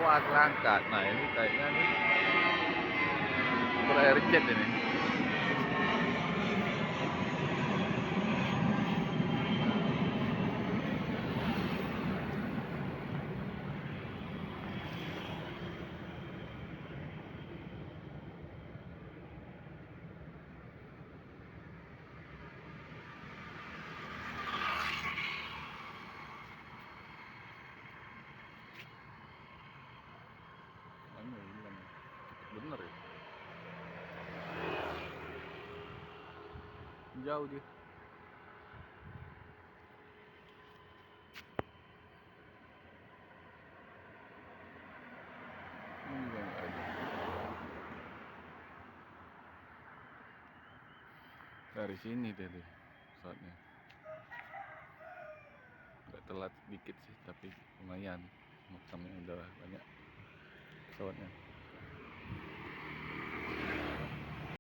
pesawat berangkat. Nah ini kayaknya nih per jet ini. Bener ya, jauh dia. Dari sini deh pesawatnya. Agak telat dikit sih, tapi lumayan. Makamnya udah banyak pesawatnya.